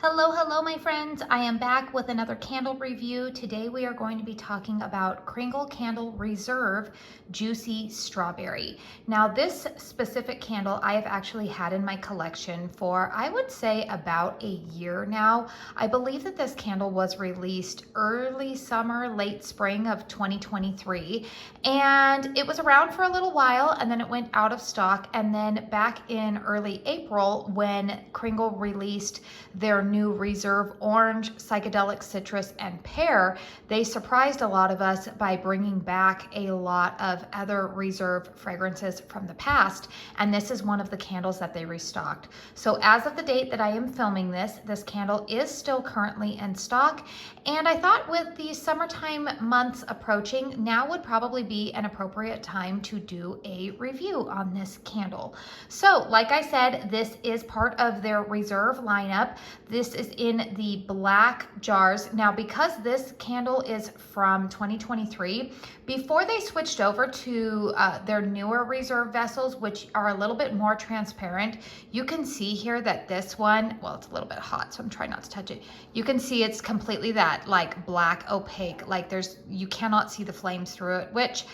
Hello, hello, my friends. I am back with another candle review. Today we are going to be talking about Kringle Candle Reserve Juicy Strawberry. Now, this specific candle I have actually had in my collection for, I would say, about a year now. I believe that this candle was released early summer, late spring of 2023, and it was around for a little while, and then it went out of stock, and then back in early April when Kringle released their new Reserve Orange, Psychedelic Citrus, and Pear, they surprised a lot of us by bringing back a lot of other Reserve fragrances from the past, and this is one of the candles that they restocked. So as of the date that I am filming this candle is still currently in stock, and I thought with the summertime months approaching, now would probably be an appropriate time to do a review on this candle. So like I said, this is part of their Reserve lineup. This is in the black jars. Now, because this candle is from 2023, before they switched over to their newer Reserve vessels, which are a little bit more transparent, you can see here that this one, well, it's a little bit hot, so I'm trying not to touch it. You can see it's completely that like black opaque, like you cannot see the flames through it, which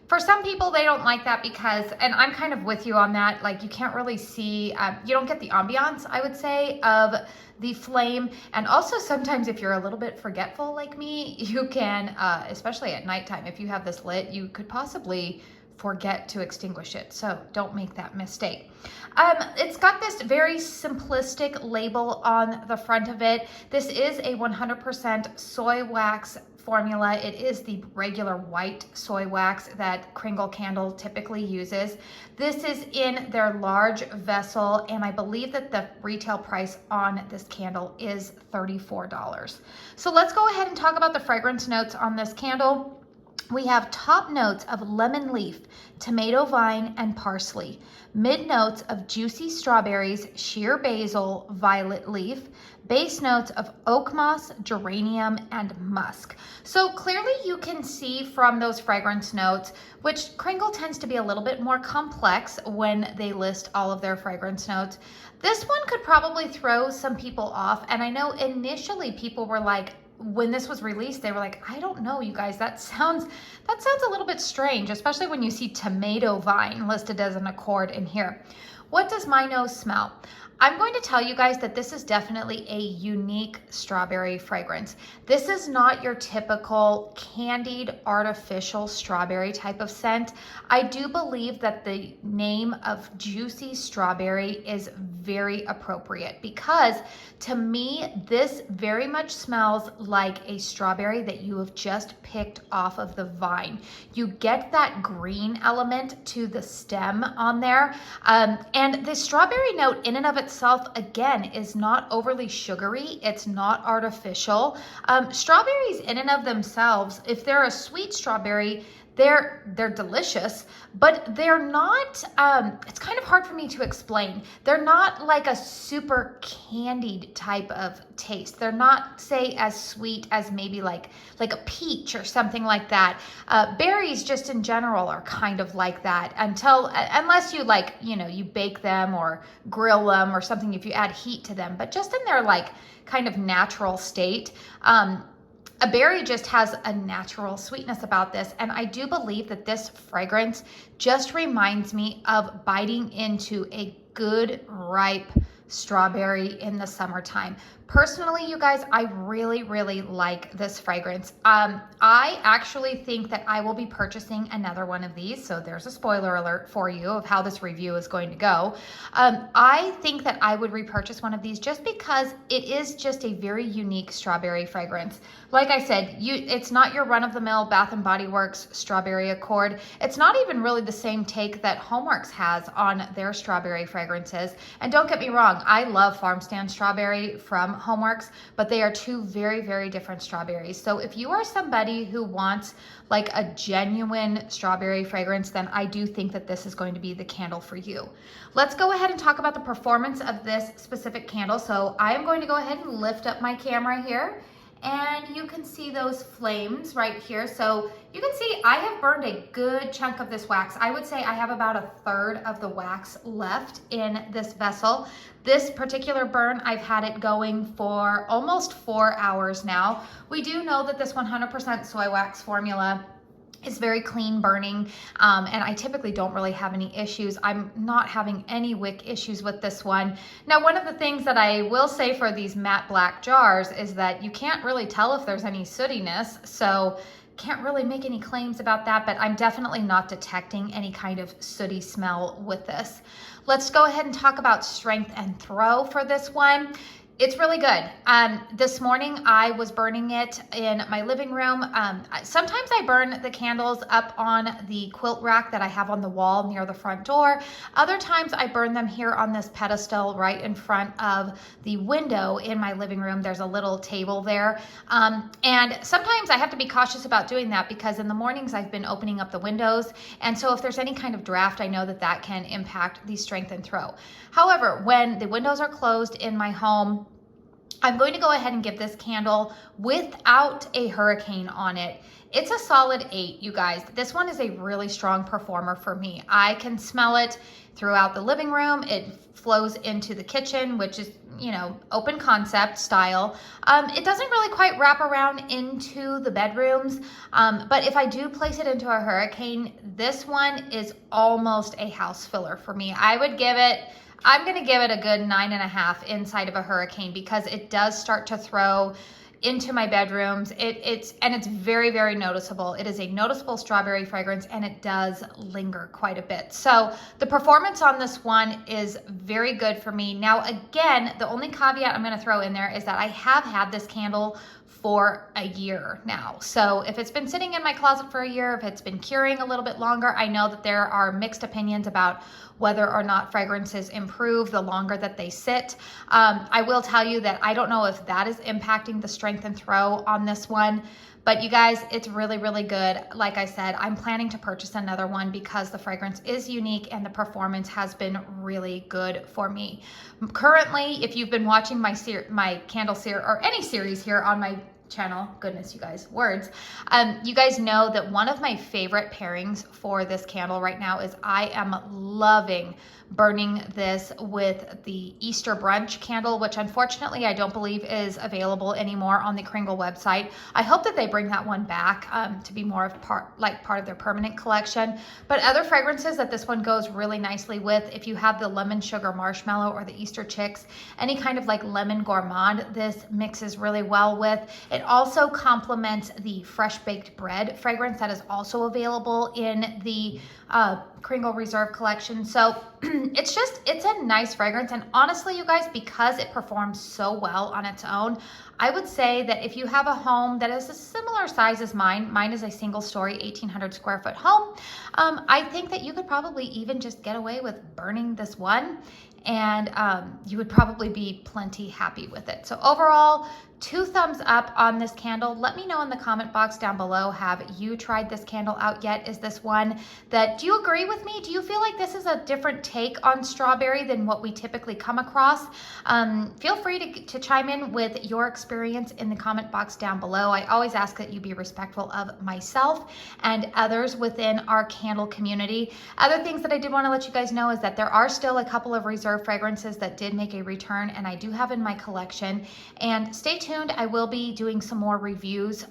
for some people, they don't like that because, and I'm kind of with you on that, like you can't really see, you don't get the ambiance, I would say, of the flame. And also sometimes if you're a little bit forgetful like me, you can, especially at nighttime, if you have this lit, you could possibly forget to extinguish it. So don't make that mistake. It's got this very simplistic label on the front of it. This is a 100% soy wax formula. It is the regular white soy wax that Kringle Candle typically uses. This is in their large vessel, and I believe that the retail price on this candle is $34. So let's go ahead and talk about the fragrance notes on this candle. We have top notes of lemon leaf, tomato vine, and parsley. Mid notes of juicy strawberries, sheer basil, violet leaf. Base notes of oakmoss, geranium, and musk. So clearly you can see from those fragrance notes, which Kringle tends to be a little bit more complex when they list all of their fragrance notes. This one could probably throw some people off. And I know initially people were like, when this was released, they were like, I don't know, you guys, that sounds a little bit strange, especially when you see tomato vine listed as an accord in here. What does my nose smell? I'm going to tell you guys that this is definitely a unique strawberry fragrance. This is not your typical candied artificial strawberry type of scent. I do believe that the name of juicy strawberry is very appropriate because to me, this very much smells like a strawberry that you have just picked off of the vine. You get that green element to the stem on there. And the strawberry note in and of itself, again, is not overly sugary. It's not artificial. Strawberries in and of themselves, if they're a sweet strawberry, they're delicious, but they're not, it's kind of hard for me to explain. They're not like a super candied type of taste. They're not, say, as sweet as maybe like a peach or something like that. Berries just in general are kind of like that unless you you bake them or grill them or something if you add heat to them, but just in their like kind of natural state. A berry just has a natural sweetness about this, and I do believe that this fragrance just reminds me of biting into a good, ripe strawberry in the summertime. Personally, you guys, I really, really like this fragrance. I actually think that I will be purchasing another one of these. So there's a spoiler alert for you of how this review is going to go. I think that I would repurchase one of these just because it is just a very unique strawberry fragrance. Like I said, it's not your run-of-the-mill Bath & Body Works strawberry accord. It's not even really the same take that Homeworks has on their strawberry fragrances. And don't get me wrong, I love Farm Stand strawberry from Homeworks, but they are two very, very different strawberries. So if you are somebody who wants like a genuine strawberry fragrance, then I do think that this is going to be the candle for you. Let's go ahead and talk about the performance of this specific candle. So I am going to go ahead and lift up my camera here, and you can see those flames right here. So you can see I have burned a good chunk of this wax. I would say I have about a third of the wax left in this vessel. This particular burn, I've had it going for almost 4 hours now. We do know that this 100% soy wax formula is very clean burning, and I typically don't really have any issues. I'm not having any wick issues with this one. Now, one of the things that I will say for these matte black jars is that you can't really tell if there's any sootiness, so can't really make any claims about that, but I'm definitely not detecting any kind of sooty smell with this. Let's go ahead and talk about strength and throw for this one. It's really good. This morning I was burning it in my living room. Sometimes I burn the candles up on the quilt rack that I have on the wall near the front door. Other times I burn them here on this pedestal right in front of the window in my living room. There's a little table there. And sometimes I have to be cautious about doing that because in the mornings I've been opening up the windows. And so if there's any kind of draft, I know that that can impact the strength and throw. However, when the windows are closed in my home, I'm going to go ahead and give this candle without a hurricane on it. It's a solid 8, you guys. This one is a really strong performer for me. I can smell it throughout the living room. It flows into the kitchen, which is, you know, open concept style. It doesn't really quite wrap around into the bedrooms, but if I do place it into a hurricane, this one is almost a house filler for me. I'm gonna give it a good 9.5 inside of a hurricane because it does start to throw into my bedrooms. It's very, very noticeable. It is a noticeable strawberry fragrance and it does linger quite a bit. So the performance on this one is very good for me. Now, again, the only caveat I'm gonna throw in there is that I have had this candle for a year now. So if it's been sitting in my closet for a year, if it's been curing a little bit longer, I know that there are mixed opinions about whether or not fragrances improve the longer that they sit. I will tell you that I don't know if that is impacting the strength and throw on this one, but you guys, it's really, really good. Like I said, I'm planning to purchase another one because the fragrance is unique and the performance has been really good for me. Currently, if you've been watching my candle series or any series here on my channel, goodness, you guys, words. You guys know that one of my favorite pairings for this candle right now is I am loving burning this with the Easter brunch candle, which unfortunately I don't believe is available anymore on the Kringle website. I hope that they bring that one back to be more of part of their permanent collection. But other fragrances that this one goes really nicely with, if you have the lemon sugar marshmallow or the Easter chicks, any kind of like lemon gourmand, this mixes really well with. It also complements the fresh baked bread fragrance that is also available in the Kringle Reserve collection. So it's a nice fragrance. And honestly, you guys, because it performs so well on its own, I would say that if you have a home that is a similar size as mine is a single story, 1,800 square foot home, I think that you could probably even just get away with burning this one and you would probably be plenty happy with it. So overall, 2 thumbs up on this candle. Let me know in the comment box down below, have you tried this candle out yet? Is this one that, do you agree with me? Do you feel like this is a different take on strawberry than what we typically come across? Feel free to chime in with your experience in the comment box down below. I always ask that you be respectful of myself and others within our candle community. Other things that I did want to let you guys know is that there are still a couple of reserve fragrances that did make a return and I do have in my collection. And stay tuned. I will be doing some more reviews,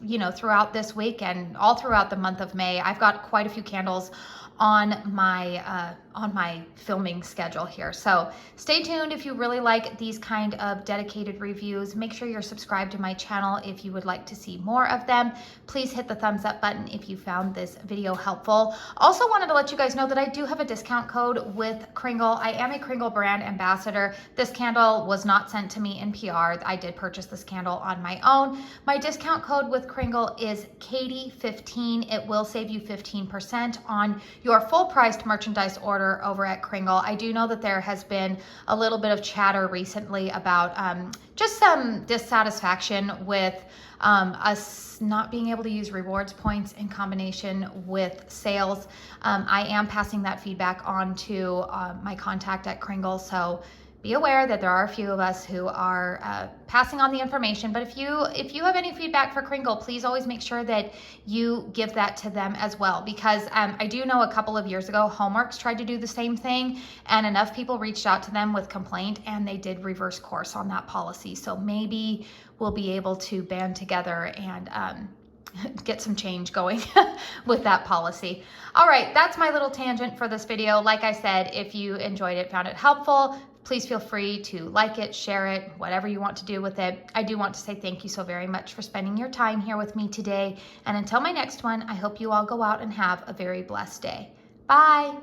you know, throughout this week and all throughout the month of May. I've got quite a few candles on my filming schedule here. So stay tuned if you really like these kind of dedicated reviews. Make sure you're subscribed to my channel if you would like to see more of them. Please hit the thumbs up button if you found this video helpful. Also wanted to let you guys know that I do have a discount code with Kringle. I am a Kringle brand ambassador. This candle was not sent to me in PR. I did purchase this candle on my own. My discount code with Kringle is Katie15. It will save you 15% on your full priced merchandise order over at Kringle. I do know that there has been a little bit of chatter recently about just some dissatisfaction with us not being able to use rewards points in combination with sales. I am passing that feedback on to my contact at Kringle, so be aware that there are a few of us who are passing on the information, but if you have any feedback for Kringle, please always make sure that you give that to them as well, because I do know a couple of years ago, Hallmarks tried to do the same thing, and enough people reached out to them with complaint, and they did reverse course on that policy. So maybe we'll be able to band together and get some change going with that policy. All right, that's my little tangent for this video. Like I said, if you enjoyed it, found it helpful, please feel free to like it, share it, whatever you want to do with it. I do want to say thank you so very much for spending your time here with me today. And until my next one, I hope you all go out and have a very blessed day. Bye.